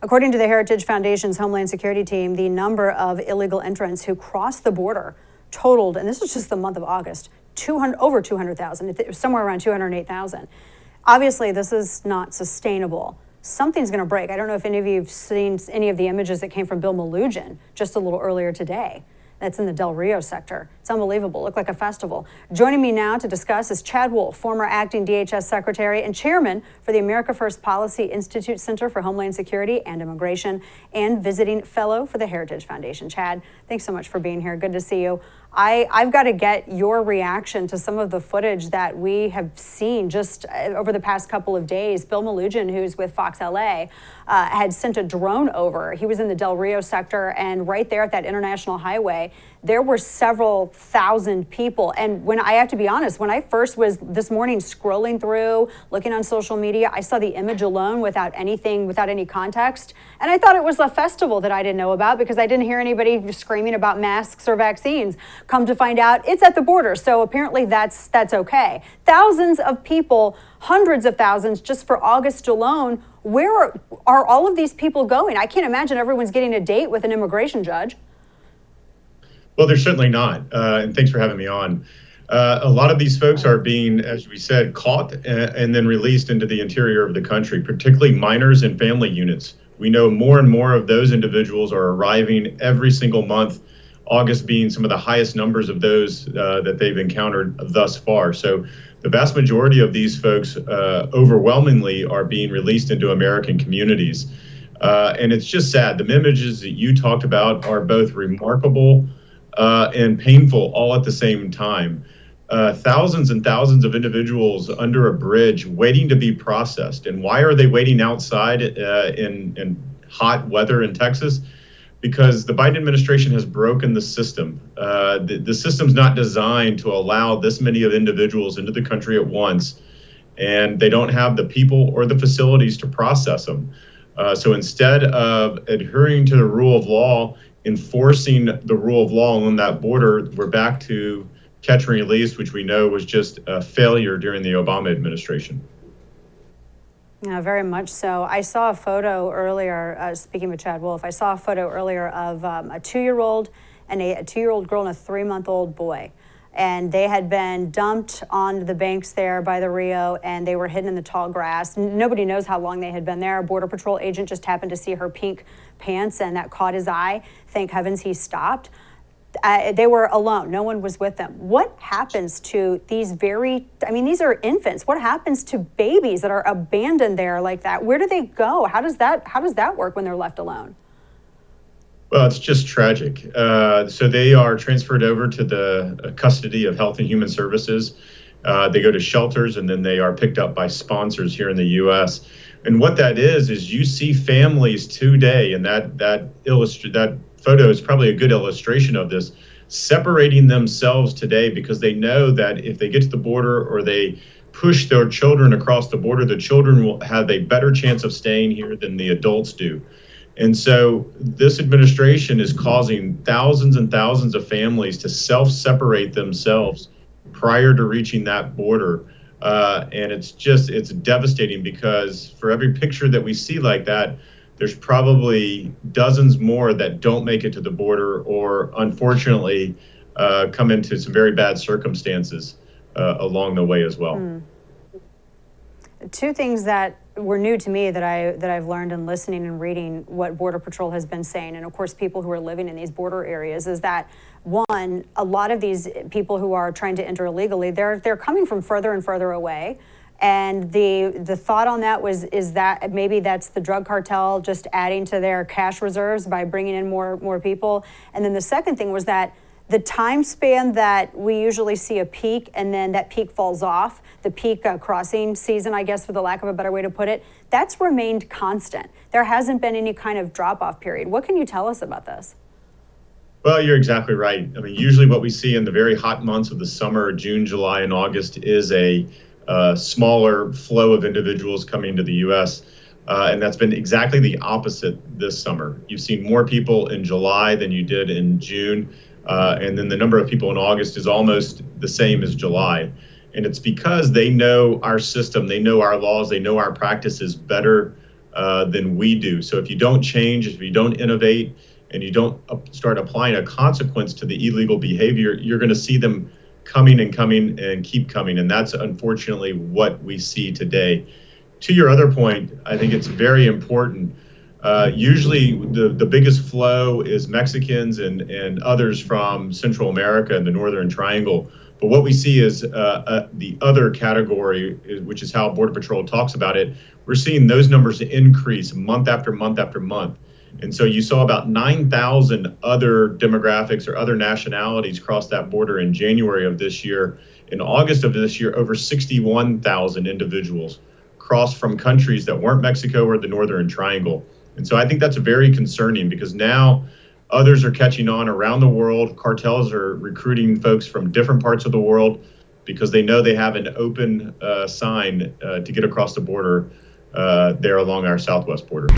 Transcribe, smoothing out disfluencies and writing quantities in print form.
According to the Heritage Foundation's Homeland Security team, the number of illegal entrants who crossed the border totaled, and this was just the month of August, over 200,000. It was somewhere around 208,000. Obviously, this is not sustainable. Something's going to break. I don't know if any of you have seen any of the images that came from beholden just a little earlier today. That's in the Del Rio sector. It's unbelievable. Looked like a festival. Joining me now to discuss is Chad Wolf, former acting DHS secretary and chairman for the America First Policy Institute Center for Homeland Security and Immigration, and visiting fellow for the Heritage Foundation. Chad, thanks so much for being here. Good to see you. I've got to get your reaction to some of the footage that we have seen just over the past couple of days. Bill Melugin, who's with Fox LA, had sent a drone over. He was in the Del Rio sector, and right there at that international highway, there were several thousand people. And when I have to be honest, when I first was this morning scrolling through, looking on social media, I saw the image alone without any context. And I thought it was a festival that I didn't know about because I didn't hear anybody screaming about masks or vaccines. Come to find out, it's at the border. So apparently that's okay. Thousands of people, hundreds of thousands just for August alone. Where are all of these people going? I can't imagine everyone's getting a date with an immigration judge. Well, they're certainly not. And thanks for having me on. A lot of these folks are being, as we said, caught and then released into the interior of the country, particularly minors and family units. We know more and more of those individuals are arriving every single month, August being some of the highest numbers of those that they've encountered thus far. So the vast majority of these folks overwhelmingly are being released into American communities. And it's just sad. The images that you talked about are both remarkable and painful all at the same time. Thousands and thousands of individuals under a bridge waiting to be processed. And why are they waiting outside in hot weather in Texas? Because the Biden administration has broken the system. The system's not designed to allow this many of individuals into the country at once, and they don't have the people or the facilities to process them. So instead of adhering to the rule of law, enforcing the rule of law on that border, we're back to catch and release, which we know was just a failure during the Obama administration. Yeah, very much so. I saw a photo earlier, speaking with Chad Wolf, I saw a photo earlier of a 2-year-old and a 2-year-old girl and a 3-month-old boy. And they had been dumped on the banks there by the Rio, and they were hidden in the tall grass. Nobody knows how long they had been there. A Border Patrol agent just happened to see her pink pants, and that caught his eye. Thank heavens he stopped. They were alone. No one was with them. What happens to these these are infants. What happens to babies that are abandoned there like that? Where do they go? How does that work when they're left alone? Well, it's just tragic. So they are transferred over to the custody of Health and Human Services. They go to shelters, and then they are picked up by sponsors here in the U.S. And what that is you see families today, and that photo is probably a good illustration of this, separating themselves today because they know that if they get to the border or they push their children across the border, the children will have a better chance of staying here than the adults do. And so this administration is causing thousands and thousands of families to self-separate themselves prior to reaching that border. And it's devastating because for every picture that we see like that, there's probably dozens more that don't make it to the border or unfortunately come into some very bad circumstances along the way as well. Two things that were new to me that I've learned in listening and reading what Border Patrol has been saying, and of course people who are living in these border areas, is that one, a lot of these people who are trying to enter illegally, they're coming from further and further away. And the thought on that is that maybe that's the drug cartel just adding to their cash reserves by bringing in more people. And then the second thing was that the time span that we usually see a peak and then that peak falls off, the peak crossing season, I guess, for the lack of a better way to put it, that's remained constant. There hasn't been any kind of drop-off period. What can you tell us about this? Well, you're exactly right. I mean, usually what we see in the very hot months of the summer, June, July, and August, is a smaller flow of individuals coming to the U.S., and that's been exactly the opposite this summer. You've seen more people in July than you did in June, and then the number of people in August is almost the same as July. And it's because they know our system, they know our laws, they know our practices better than we do. So if you don't change, if you don't innovate, and you don't start applying a consequence to the illegal behavior, you're going to see them coming and coming and keep coming. And that's unfortunately what we see today. To your other point, I think it's very important. Usually the biggest flow is Mexicans and others from Central America and the Northern Triangle. But what we see is the other category, which is how Border Patrol talks about it. We're seeing those numbers increase month after month after month. And so you saw about 9,000 other demographics or other nationalities cross that border in January of this year. In August of this year, over 61,000 individuals crossed from countries that weren't Mexico or the Northern Triangle. And so I think that's very concerning because now others are catching on around the world. Cartels are recruiting folks from different parts of the world because they know they have an open sign to get across the border there along our southwest border.